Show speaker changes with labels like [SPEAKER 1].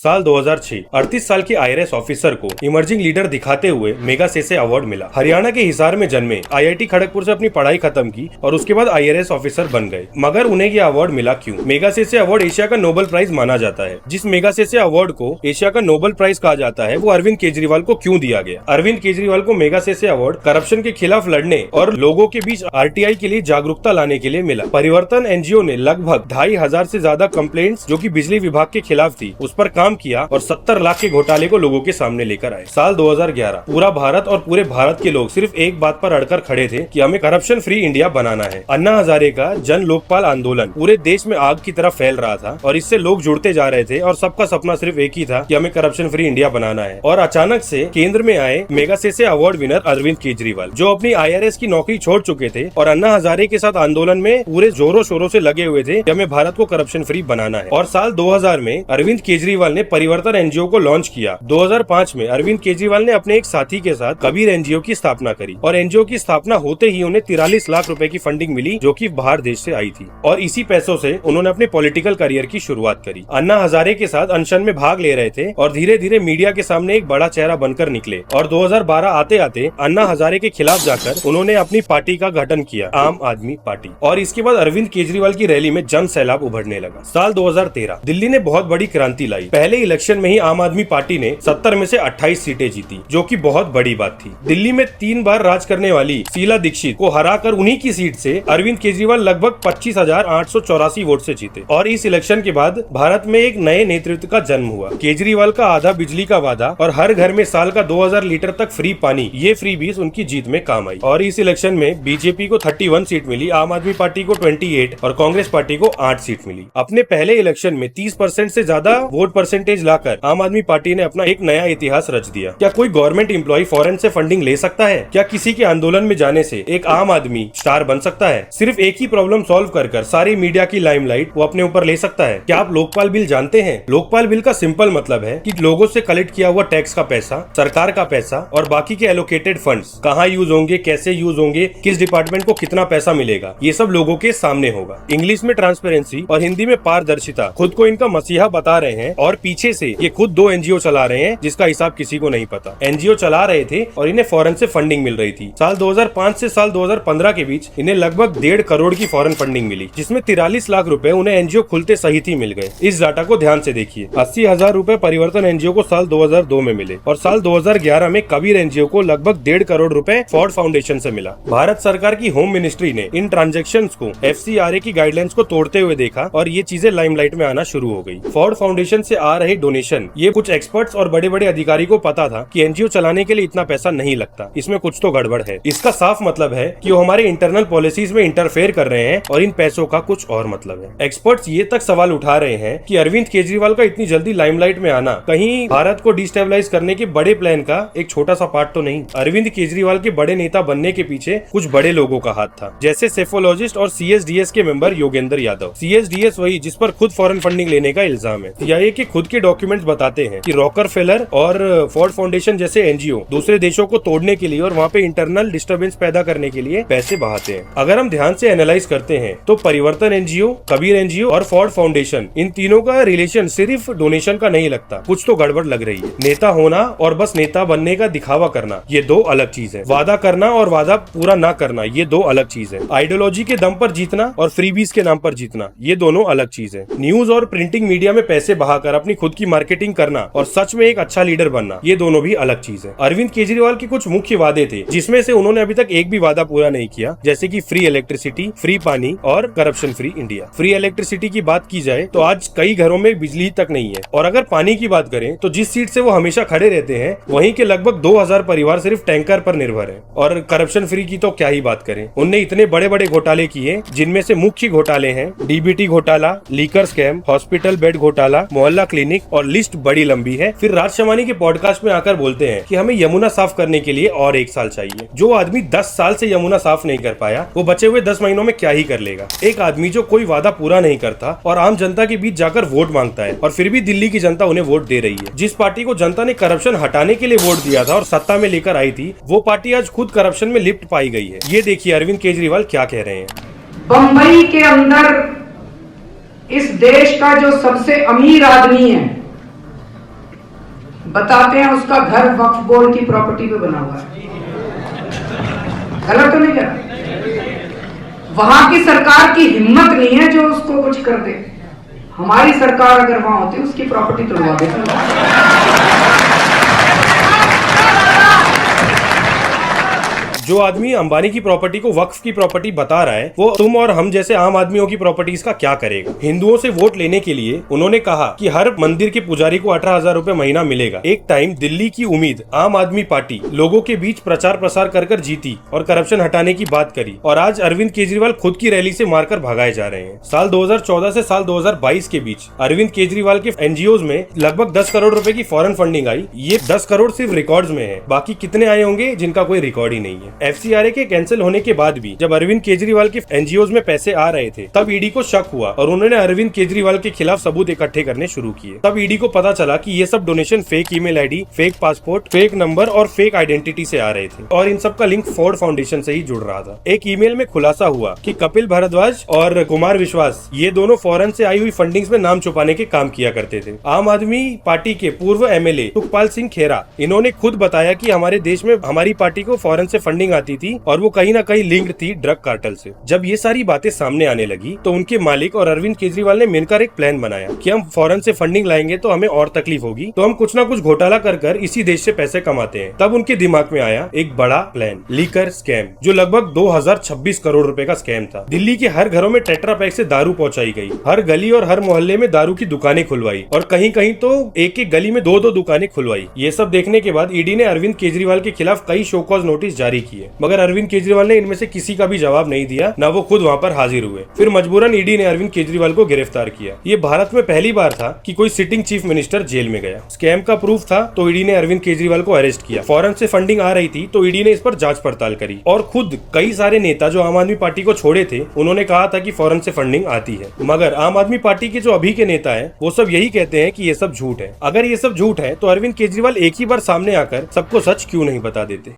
[SPEAKER 1] साल 2006 38 साल के IRS ऑफिसर को इमर्जिंग लीडर दिखाते हुए मेगासेसे अवार्ड मिला। हरियाणा के हिसार में जन्मे, IIT खड़गपुर से अपनी पढ़ाई खत्म की और उसके बाद IRS ऑफिसर बन गए। मगर उन्हें ये अवार्ड मिला क्यों? मेगासेसे अवार्ड एशिया का नोबेल प्राइज माना जाता है। जिस मेगासेसे अवार्ड को एशिया का नोबेल प्राइज कहा जाता है, वो अरविंद केजरीवाल को क्यों दिया गया? अरविंद केजरीवाल को मेगासेसे अवार्ड करप्शन के खिलाफ लड़ने और लोगों के बीच RTI के लिए जागरूकता लाने के लिए मिला। परिवर्तन NGO ने लगभग 2500 से ज्यादा कंप्लेंट्स जो कि बिजली विभाग के खिलाफ थी, उस पर काम किया और 70 लाख के घोटाले को लोगों के सामने लेकर आए। साल 2011 पूरा भारत और पूरे भारत के लोग सिर्फ एक बात पर अड़कर खड़े थे कि हमें करप्शन फ्री इंडिया बनाना है। अन्ना हजारे का जन लोकपाल आंदोलन पूरे देश में आग की तरह फैल रहा था और इससे लोग जुड़ते जा रहे थे और सबका सपना सिर्फ एक ही था कि हमें करप्शन फ्री इंडिया बनाना है। और अचानक से केंद्र में आए मेगासेसे अवार्ड विनर अरविंद केजरीवाल, जो अपनी IRS की नौकरी छोड़ चुके थे और अन्ना हजारे के साथ आंदोलन में पूरे जोरों शोरों से लगे हुए थे कि हमें भारत को करप्शन फ्री बनाना है। और साल 2000 में अरविंद केजरीवाल ने परिवर्तन NGO को लॉन्च किया। 2005 में अरविंद केजरीवाल ने अपने एक साथी के साथ कबीर NGO की स्थापना करी और NGO की स्थापना होते ही उन्हें 43 लाख रुपए की फंडिंग मिली, जो कि बाहर देश से आई थी। और इसी पैसों से उन्होंने अपने पॉलिटिकल करियर की शुरुआत करी। अन्ना हजारे के साथ अनशन में भाग ले रहे थे और धीरे धीरे मीडिया के सामने एक बड़ा चेहरा बनकर निकले। और 2012 आते आते अन्ना हजारे के खिलाफ जाकर उन्होंने अपनी पार्टी का गठन किया, आम आदमी पार्टी। और इसके बाद अरविंद केजरीवाल की रैली में जन सैलाब उभरने लगा। साल 2013 दिल्ली ने बहुत बड़ी क्रांति लाई। पहले इलेक्शन में ही आम आदमी पार्टी ने 70 में से 28 सीटें जीती, जो कि बहुत बड़ी बात थी। दिल्ली में 3 बार राज करने वाली शीला दीक्षित को हराकर उन्हीं की सीट से अरविंद केजरीवाल लगभग 25,884 वोट से जीते। और इस इलेक्शन के बाद भारत में एक नए नेतृत्व का जन्म हुआ। केजरीवाल का आधा बिजली का वादा और हर घर में साल का 2000 लीटर तक फ्री पानी, ये फ्रीबीज उनकी जीत में काम आई। और इस इलेक्शन में बीजेपी को 31 सीट मिली, आम आदमी पार्टी को 28 और कांग्रेस पार्टी को 8 सीट मिली। अपने पहले इलेक्शन में 30% से ज्यादा वोट परसेंटेज लाकर आम आदमी पार्टी ने अपना एक नया इतिहास रच दिया। क्या कोई गवर्नमेंट एम्प्लॉय फॉरेन से फंडिंग ले सकता है? क्या किसी के आंदोलन में जाने से एक आम आदमी स्टार बन सकता है? सिर्फ एक ही प्रॉब्लम सॉल्व कर सारी मीडिया की लाइमलाइट वो अपने ऊपर ले सकता है? क्या आप लोकपाल बिल जानते हैं? लोकपाल बिल का सिंपल मतलब है कि लोगों से कलेक्ट किया हुआ टैक्स का पैसा, सरकार का पैसा और बाकी के एलोकेटेड फंड्स कहाँ यूज होंगे, कैसे यूज होंगे, किस डिपार्टमेंट को कितना पैसा मिलेगा, ये सब लोगों के सामने होगा। इंग्लिश में ट्रांसपेरेंसी और हिंदी में पारदर्शिता खुद को इनका मसीहा बता रहे हैं और पीछे से ये खुद 2 NGO चला रहे हैं जिसका हिसाब किसी को नहीं पता। NGO चला रहे थे और इन्हें फॉरेन से फंडिंग मिल रही थी। साल 2005 से साल 2015 के बीच इन्हें लगभग 1.5 करोड़ की फॉरेन फंडिंग मिली, जिसमें 43 लाख रुपए उन्हें NGO खुलते सहित ही मिल गए। इस डाटा को ध्यान से देखिए। 80,000 रुपए परिवर्तन NGO को साल 2002 में मिले और साल 2011 में कबीर NGO को लगभग 1.5 करोड़ रुपए फॉर्ड फाउंडेशन से मिला। भारत सरकार की होम मिनिस्ट्री ने इन ट्रांजेक्शंस को FCRA की गाइडलाइंस को तोड़ते हुए देखा और ये चीजें लाइमलाइट में आना शुरू हो गई। फॉर्ड फाउंडेशन से आ रहे डोनेशन, ये कुछ एक्सपर्ट्स और बड़े बड़े अधिकारी को पता था कि NGO चलाने के लिए इतना पैसा नहीं लगता, इसमें कुछ तो गड़बड़ है। इसका साफ मतलब है कि वो हमारे इंटरनल पॉलिसीज में इंटरफेयर कर रहे हैं और इन पैसों का कुछ और मतलब है। एक्सपर्ट्स ये तक सवाल उठा रहे हैं कि अरविंद केजरीवाल का इतनी जल्दी लाइमलाइट में आना कहीं भारत को डिस्टेबलाइज करने के बड़े प्लान का एक छोटा सा पार्ट तो नहीं? अरविंद केजरीवाल के बड़े नेता बनने के पीछे कुछ बड़े लोगों का हाथ था, जैसे सेफोलॉजिस्ट और CSDS के मेंबर योगेंद्र यादव। CSDS वही जिस पर खुद फॉरेन फंडिंग लेने का इल्जाम है। CIA के खुद के डॉक्यूमेंट्स बताते हैं कि रॉकरफेलर और फॉर्ड फाउंडेशन जैसे NGO दूसरे देशों को तोड़ने के लिए और वहाँ पे इंटरनल डिस्टर्बेंस पैदा करने के लिए पैसे बहाते हैं। अगर हम ध्यान से एनालाइज करते हैं तो परिवर्तन NGO, कबीर NGO और फॉर्ड फाउंडेशन, इन तीनों का रिलेशन सिर्फ डोनेशन का नहीं लगता, कुछ तो गड़बड़ लग रही है। नेता होना और बस नेता बनने का दिखावा करना, ये 2 अलग चीज है। वादा करना और वादा पूरा ना करना, ये 2 अलग चीज है। आइडियोलॉजी के दम पर जीतना और फ्रीबीज के नाम पर जीतना, ये दोनों अलग चीज है। न्यूज और प्रिंटिंग मीडिया में पैसे बहाकर अपनी खुद की मार्केटिंग करना और सच में एक अच्छा लीडर बनना, ये दोनों भी अलग चीज है। अरविंद केजरीवाल के कुछ मुख्य वादे थे जिसमें से उन्होंने अभी तक एक भी वादा पूरा नहीं किया, जैसे कि फ्री इलेक्ट्रिसिटी, फ्री पानी और corruption free India. Free electricity की बात की जाए तो आज कई घरों में बिजली तक नहीं है। और अगर पानी की बात करें तो जिस सीट से वो हमेशा खड़े रहते हैं वहीं के लगभग 2000 परिवार सिर्फ टैंकर पर निर्भर है। और करप्शन फ्री की तो क्या ही बात करें। उनने इतने बड़े बड़े घोटाले किए, जिनमें से मुख्य घोटाले हैं DBT घोटाला, लीकर स्कैम, हॉस्पिटल बेड घोटाला, मोहल्ला क्लिनिक, और लिस्ट बड़ी लंबी है। फिर राज शमानी के पॉडकास्ट में आकर बोलते हैं कि हमें यमुना साफ करने के लिए और 1 साल चाहिए। जो आदमी 10 साल से यमुना साफ नहीं कर पाया, वो बचे हुए 10 महीनों में क्या ही कर लेगा। एक आदमी जो कोई वादा पूरा नहीं करता और आम जनता के बीच जाकर वोट मांगता है, और फिर भी दिल्ली की जनता उन्हें वोट दे रही है। जिस पार्टी को जनता ने करप्शन हटाने के लिए वोट दिया था और सत्ता में लेकर आई थी, वो पार्टी आज खुद करप्शन में लिप्त पाई गई है। ये देखिए अरविंद केजरीवाल क्या कह रहे हैं।
[SPEAKER 2] बंबई के अंदर इस देश का जो सबसे अमीर आदमी है बताते हैं उसका घर वक्फ बोर्ड की प्रॉपर्टी पे बना हुआ है। गलत तो नहीं कर? वहां की सरकार की हिम्मत नहीं है जो उसको कुछ कर दे। हमारी सरकार अगर वहां होती उसकी प्रॉपर्टी तोड़वा देती।
[SPEAKER 1] जो आदमी अंबानी की प्रॉपर्टी को वक्फ की प्रॉपर्टी बता रहा है, वो तुम और हम जैसे आम आदमियों की प्रॉपर्टीज का क्या करेगा? हिंदुओं से वोट लेने के लिए उन्होंने कहा कि हर मंदिर के पुजारी को 18,000 रुपए महीना मिलेगा। एक टाइम दिल्ली की उम्मीद आम आदमी पार्टी लोगों के बीच प्रचार प्रसार कर जीती और करप्शन हटाने की बात करी, और आज अरविंद केजरीवाल खुद की रैली से मारकर भगाए जा रहे हैं। साल 2014 से साल 2022 के बीच अरविंद केजरीवाल के एनजीओज में लगभग 10 करोड़ रुपए की फॉरेन फंडिंग आई। ये 10 करोड़ सिर्फ रिकॉर्ड्स में है, बाकी कितने आए होंगे जिनका कोई रिकॉर्ड ही नहीं है। एफसीआरए के कैंसिल होने के बाद भी जब अरविंद केजरीवाल के एनजीओज में पैसे आ रहे थे, तब ईडी को शक हुआ और उन्होंने अरविंद केजरीवाल के खिलाफ सबूत इकट्ठे करने शुरू किए। तब ईडी को पता चला कि ये सब donation fake email ID, fake passport, fake number और फेक आइडेंटिटी से आ रहे थे, और इन सब का लिंक फोर्ड फाउंडेशन से ही जुड़ रहा था। एक ईमेल में खुलासा हुआ कि कपिल भारद्वाज और कुमार विश्वास ये दोनों फॉरेन से आई हुई फंडिंग्स में नाम छुपाने के काम किया करते थे। आम आदमी पार्टी के पूर्व एमएलए सुखपाल सिंह खेरा, इन्होंने खुद बताया कि हमारे देश में हमारी पार्टी को फॉरेन से फंडिंग आती थी और वो कहीं ना कहीं लिंक्ड थी ड्रग कार्टेल से। जब ये सारी बातें सामने आने लगी तो उनके मालिक और अरविंद केजरीवाल ने मिलकर एक प्लान बनाया कि हम फॉरेन से फंडिंग लाएंगे तो हमें और तकलीफ होगी, तो हम कुछ ना कुछ घोटाला कर इसी देश से पैसे कमाते हैं। तब उनके दिमाग में आया एक बड़ा प्लान, लीकर स्कैम, जो लगभग 2026 करोड़ रुपए का स्कैम था। दिल्ली के हर घरों में टेट्रा पैक से दारू पहुंचाई गई, हर गली और हर मोहल्ले में दारू की दुकानें खुलवाई, और कहीं कहीं तो एक एक गली में 2-2 दुकानें खुलवाई। ये सब देखने के बाद ईडी ने अरविंद केजरीवाल के खिलाफ कई शो कॉज नोटिस जारी किए, मगर अरविंद केजरीवाल ने इनमें से किसी का भी जवाब नहीं दिया, ना वो खुद वहां पर हाजिर हुए। फिर मजबूरन ईडी ने अरविंद केजरीवाल को गिरफ्तार किया। ये भारत में पहली बार था कि कोई सिटिंग चीफ मिनिस्टर जेल में गया। स्कैम का प्रूफ था तो ईडी ने अरविंद केजरीवाल को अरेस्ट किया। फॉरेन से फंडिंग आ रही थी तो ईडी ने इस पर जांच पड़ताल करी, और खुद कई सारे नेता जो आम आदमी पार्टी को छोड़े थे, उन्होंने कहा था कि फॉरेन से फंडिंग आती है। मगर आम आदमी पार्टी के जो अभी के नेता है वो सब यही कहते हैं कि ये सब झूठ है। अगर ये सब झूठ है तो अरविंद केजरीवाल एक ही बार सामने आकर सबको सच क्यों नहीं बता देते?